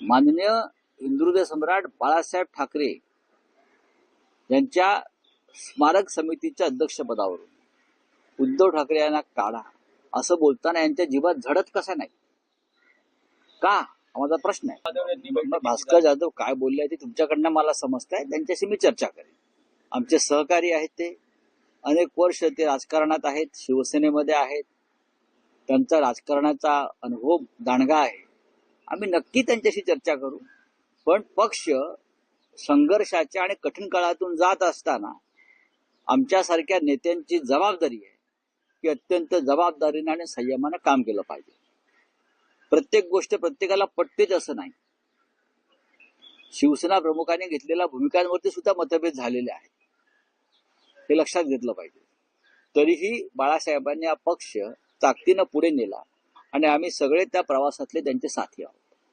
माननीय हिंदुहृदय सम्राट बाळासाहेब ठाकरे यांच्या स्मारक समितीच्या अध्यक्षपदावरून उद्धव ठाकरे यांना काढा असं बोलताना यांच्या जीवात झडत कसा नाही का, माझा प्रश्न आहे. भास्कर जाधव काय बोलले ते तुमच्याकडनं मला समजतंय, त्यांच्याशी मी चर्चा करेन. आमचे सहकारी आहेत, ते अनेक वर्ष ते राजकारणात आहेत, शिवसेनेमध्ये आहेत, त्यांचा राजकारणाचा अनुभव दांडगा आहे. आम्ही नक्की त्यांच्याशी चर्चा करू. पण पक्ष संघर्षाच्या आणि कठीण काळातून जात असताना आमच्यासारख्या नेत्यांची जबाबदारी आहे की अत्यंत जबाबदारीने आणि संयमानं काम केलं पाहिजे. प्रत्येक गोष्ट प्रत्येकाला पटतेच असं नाही. शिवसेना प्रमुखांनी घेतलेल्या भूमिकांवरती सुद्धा मतभेद झालेले आहेत, हे लक्षात घेतलं पाहिजे. तरीही बाळासाहेबांनी हा पक्ष ताकदीनं पुढे नेला आणि आम्ही सगळे त्या प्रवासातले त्यांचे साथी आहोत.